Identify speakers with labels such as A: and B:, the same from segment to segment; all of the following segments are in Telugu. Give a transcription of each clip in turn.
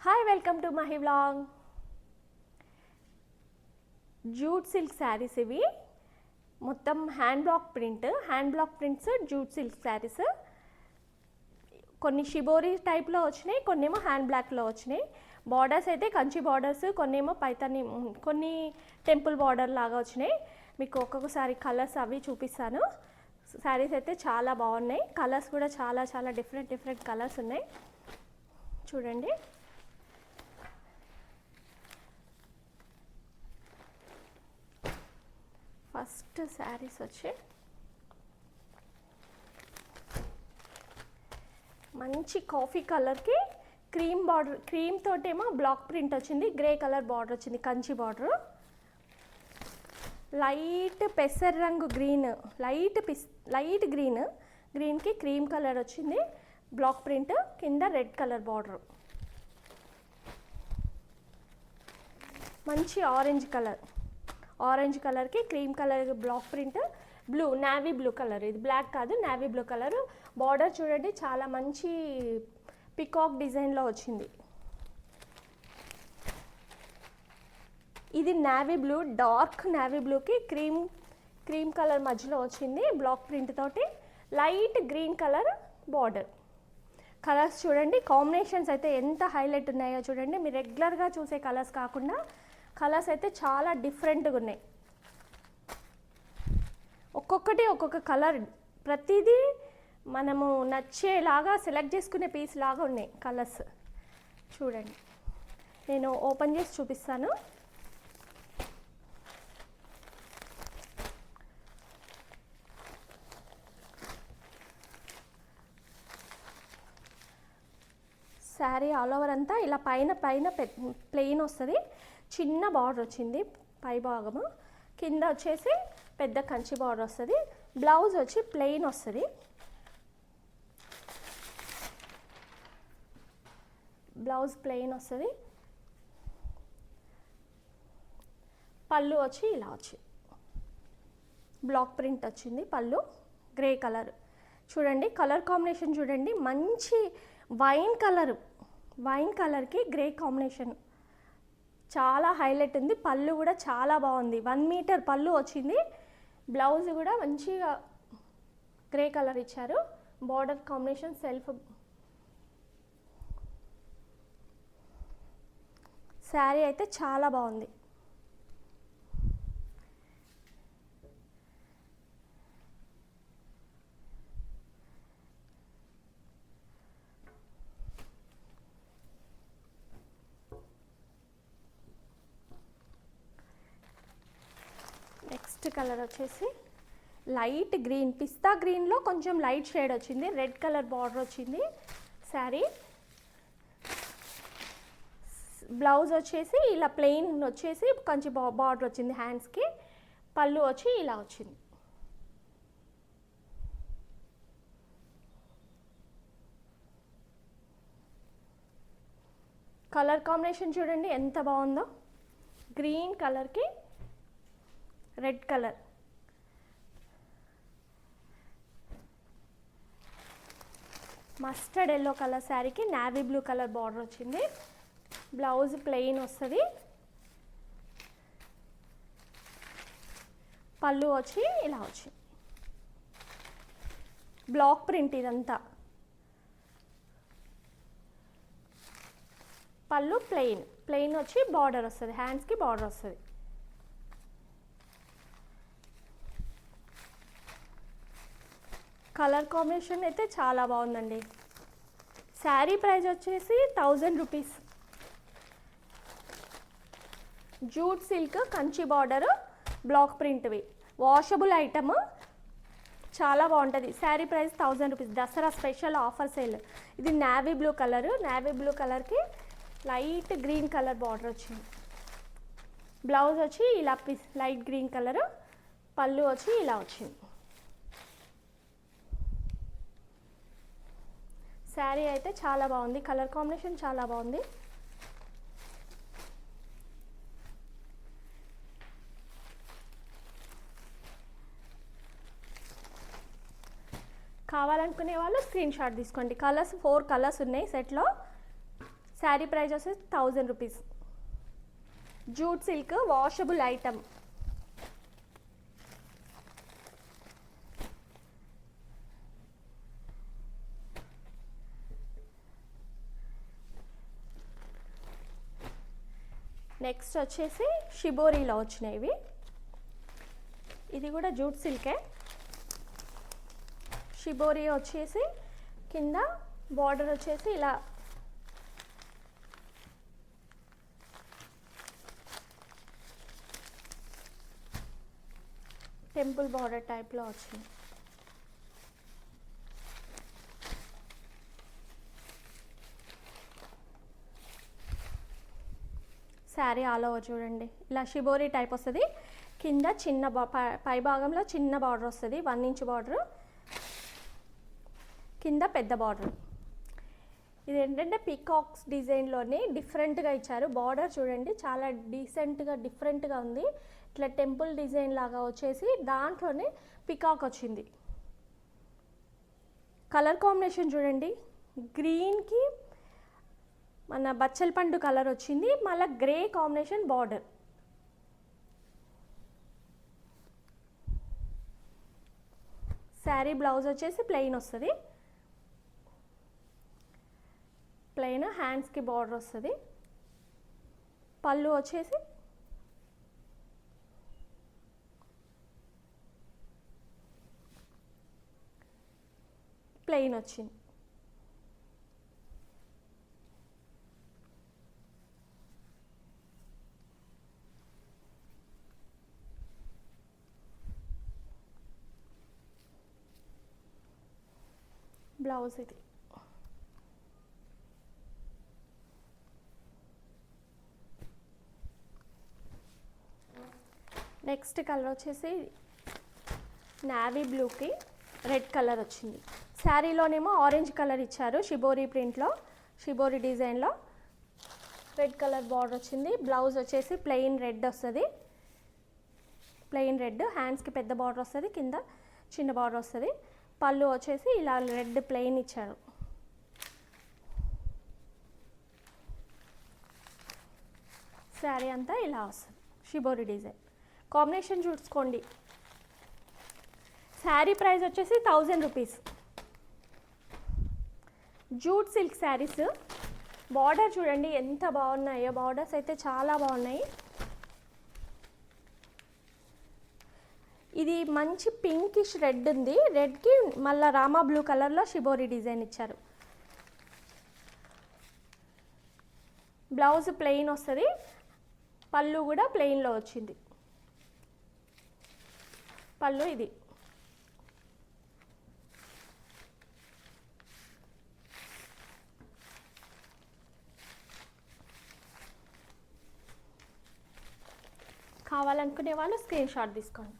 A: Hi welcome to Mahi vlog. Jute silk saris ఇవి మొత్తం hand block prints jute silk saris. కొన్ని షిబోరి టైప్లో వచ్చినాయి, కొన్నేమో హ్యాండ్ బ్లాక్లో వచ్చినాయి. బార్డర్స్ అయితే కంచి బార్డర్స్, కొన్నేమో పైతాని, కొన్ని టెంపుల్ బార్డర్ లాగా వచ్చినాయి. మీకు ఒక్కొక్కసారి కలర్స్ అవి చూపిస్తాను. శారీస్ అయితే చాలా బాగున్నాయి. కలర్స్ కూడా చాలా చాలా డిఫరెంట్ కలర్స్ ఉన్నాయి. చూడండి, ఫస్ట్ శారీస్ వచ్చి మంచి కాఫీ కలర్కి క్రీమ్ బార్డర్, క్రీమ్ తోటేమో బ్లాక్ ప్రింట్ వచ్చింది, గ్రే కలర్ బార్డర్ వచ్చింది, కంచి బార్డర్. లైట్ పెసర్ రంగు గ్రీన్, లైట్ గ్రీన్కి క్రీమ్ కలర్ వచ్చింది, బ్లాక్ ప్రింట్, కింద రెడ్ కలర్ బార్డర్. మంచి ఆరెంజ్ కలర్కి cream colour black print, blue, navy blue colour, ఇది బ్లాక్ కాదు నావీ బ్లూ కలర్. బార్డర్ చూడండి చాలా మంచి పికాక్ డిజైన్లో వచ్చింది. ఇది నావీ బ్లూ, డార్క్ నావీ బ్లూకి క్రీమ్ కలర్ మధ్యలో వచ్చింది, బ్లాక్ ప్రింట్ తోటి, light green colour border. Colours చూడండి, కాంబినేషన్స్ అయితే ఎంత హైలైట్ ఉన్నాయో చూడండి. మీరు రెగ్యులర్గా చూసే కలర్స్ కాకుండా కలర్స్ అయితే చాలా డిఫరెంట్గా ఉన్నాయి. ఒక్కొక్కటి ఒక్కొక్క కలర్, ప్రతిదీ మనము నచ్చేలాగా సెలెక్ట్ చేసుకునే పీస్ లాగా ఉన్నాయి కలర్స్. చూడండి, నేను ఓపెన్ చేసి చూపిస్తాను. శారీ ఆల్ ఓవర్ అంతా ఇలా పైన ప్లెయిన్ వస్తుంది, చిన్న బార్డర్ వచ్చింది పై భాగము, కింద వచ్చేసి పెద్ద కంచి బార్డర్ వస్తుంది. బ్లౌజ్ వచ్చి ప్లెయిన్ వస్తుంది. పళ్ళు వచ్చి ఇలా వచ్చింది, బ్లాక్ ప్రింట్ వచ్చింది పళ్ళు, గ్రే కలర్. చూడండి కలర్ కాంబినేషన్ చూడండి, మంచి వైన్ కలర్కి గ్రే కాంబినేషన్ చాలా హైలైట్ ఉంది. పళ్ళు కూడా చాలా బాగుంది, 1 మీటర్ పళ్ళు వచ్చింది. బ్లౌజ్ కూడా మంచిగా గ్రే కలర్ ఇచ్చారు. Border combination self. శారీ అయితే చాలా బాగుంది. నెక్స్ట్ కలర్ వచ్చేసి లైట్ గ్రీన్, పిస్తా గ్రీన్లో కొంచెం లైట్ షేడ్ వచ్చింది, రెడ్ కలర్ బార్డర్ వచ్చింది శారీ. బ్లౌజ్ వచ్చేసి ఇలా ప్లెయిన్ వచ్చేసి కొంచెం బార్డర్ వచ్చింది హ్యాండ్స్కి. పళ్ళు వచ్చి ఇలా వచ్చింది. కలర్ కాంబినేషన్ చూడండి ఎంత బాగుందో, గ్రీన్ కలర్కి red colour. Mustard yellow colour శారీకి నావీ బ్లూ కలర్ బార్డర్ వచ్చింది. బ్లౌజ్ ప్లెయిన్ వస్తుంది. పళ్ళు వచ్చి ఇలా వచ్చింది, బ్లాక్ ప్రింట్ ఇదంతా. పళ్ళు ప్లెయిన్ వచ్చి బార్డర్ వస్తుంది, హ్యాండ్స్కి బార్డర్ వస్తుంది. కలర్ కాంబినేషన్ అయితే చాలా బాగుందండి. శారీ ప్రైస్ వచ్చేసి 1000 rupees. Jute silk Kanchi border black ప్రింట్వి, వాషబుల్ ఐటమ్, చాలా బాగుంటుంది. Sari price 1000 rupees. Dasara special offer sale. ఇది నావీ బ్లూ కలర్కి లైట్ గ్రీన్ కలర్ బార్డర్ వచ్చింది. బ్లౌజ్ వచ్చి ఇలా లైట్ గ్రీన్ కలర్, పళ్ళు వచ్చి ఇలా వచ్చింది. శారీ అయితే చాలా బాగుంది, కలర్ కాంబినేషన్ చాలా బాగుంది. కావాలనుకునే వాళ్ళు స్క్రీన్ షాట్ తీసుకోండి. కలర్స్ 4 కలర్స్ ఉన్నాయి సెట్లో. శారీ ప్రైస్ వచ్చేసి 1000 rupees. Jute silk washable item. Next వచ్చేసి షిబోరీలో వచ్చినాయి. ఇది కూడా జూట్ సిల్కే. షిబోరీ వచ్చేసి కింద బార్డర్ వచ్చేసి ఇలా టెంపుల్ బార్డర్ టైప్లో వచ్చింది. శారీ ఆల్ ఓవర్ చూడండి ఇలా షిబోరీ టైప్ వస్తుంది. కింద చిన్న పై భాగంలో చిన్న బార్డర్ వస్తుంది, 1 ఇంచ్ బార్డర్, కింద పెద్ద బార్డర్. ఇది ఏంటంటే పీకాక్స్ డిజైన్లోనే డిఫరెంట్గా ఇచ్చారు. బార్డర్ చూడండి చాలా డీసెంట్గా డిఫరెంట్గా ఉంది. ఇట్లా టెంపుల్ డిజైన్ లాగా వచ్చేసి దాంట్లోనే పికాక్ వచ్చింది. కలర్ కాంబినేషన్ చూడండి, గ్రీన్కి మన బచ్చల పండు కలర్ వచ్చింది, మళ్ళీ grey combination border. Sari blouse వచ్చేసి ప్లెయిన్ వస్తుంది, ప్లెయిన్ హ్యాండ్స్కి బార్డర్ వస్తుంది. పళ్ళు వచ్చేసి ప్లెయిన్ వచ్చింది. బ్లౌజ్ ఇది. నెక్స్ట్ కలర్ వచ్చేసి నావీ బ్లూకి రెడ్ కలర్ వచ్చింది. శారీలోనేమో ఆరెంజ్ కలర్ ఇచ్చారు, షిబోరీ ప్రింట్లో, షిబోరీ డిజైన్లో రెడ్ కలర్ బార్డర్ వచ్చింది. బ్లౌజ్ వచ్చేసి ప్లెయిన్ రెడ్ వస్తుంది, ప్లెయిన్ రెడ్, హ్యాండ్స్కి పెద్ద బార్డర్ వస్తుంది, కింద చిన్న బార్డర్ వస్తుంది. పళ్ళు వచ్చేసి ఇలా రెడ్ ప్లెయిన్ ఇచ్చారు. శారీ అంతా ఇలా వస్తుంది షిబోరీ డిజైన్. కాంబినేషన్ చూసుకోండి. శారీ ప్రైస్ వచ్చేసి 1000 rupees. Jute silk saris. Border చూడండి ఎంత బాగున్నాయో, బార్డర్స్ అయితే చాలా బాగున్నాయి. ఇది మంచి పింకిష్ రెడ్ ఉంది, రెడ్కి మళ్ళీ రామా బ్లూ కలర్లో షిబోరీ డిజైన్ ఇచ్చారు. బ్లౌజ్ ప్లెయిన్ వస్తుంది, పళ్ళు కూడా ప్లెయిన్లో వచ్చింది. పళ్ళు ఇది. కావాలనుకునే వాళ్ళు స్క్రీన్ షాట్ తీసుకోండి.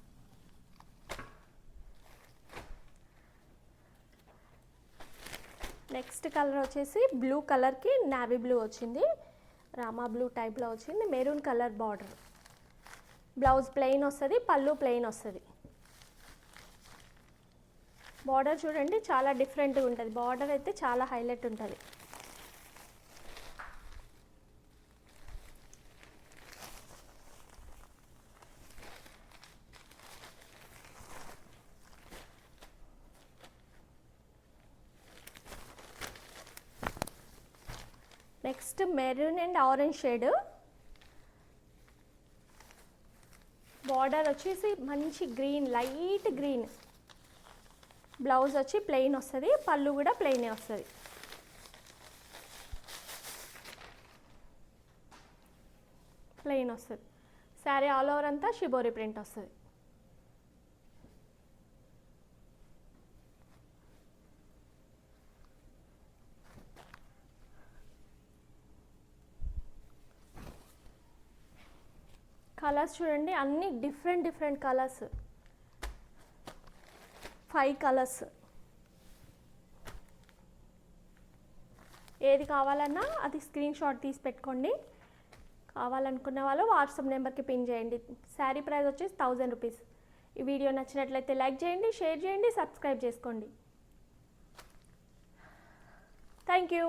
A: నెక్స్ట్ కలర్ వచ్చేసి బ్లూ కలర్కి నావీ బ్లూ వచ్చింది, రామా బ్లూ టైప్లో వచ్చింది, maroon colour border. Blouse plain వస్తుంది, పళ్ళు ప్లెయిన్ వస్తుంది. బార్డర్ చూడండి చాలా డిఫరెంట్గా ఉంటుంది, బార్డర్ అయితే చాలా హైలైట్ ఉంటుంది. Next maroon and orange shade. Border వచ్చేసి మంచి గ్రీన్, లైట్ గ్రీన్. బ్లౌజ్ వచ్చి ప్లెయిన్ వస్తుంది, పళ్ళు కూడా ప్లెయినే వస్తుంది. ప్లెయిన్ వస్తుంది. శారీ ఆల్ ఓవర్ అంతా షిబోరీ ప్రింట్ వస్తుంది. కలర్స్ చూడండి అన్ని డిఫరెంట్ కలర్స్, 5 కలర్స్. ఏది కావాలన్నా అది స్క్రీన్ షాట్ తీసి పెట్టుకోండి. కావాలనుకున్న వాళ్ళు వాట్సాప్ నెంబర్కి పిన్ చేయండి. శారీ ప్రైస్ వచ్చేసి 1000 రూపీస్. ఈ వీడియో నచ్చినట్లయితే లైక్ చేయండి, షేర్ చేయండి, సబ్స్క్రైబ్ చేసుకోండి. Thank you.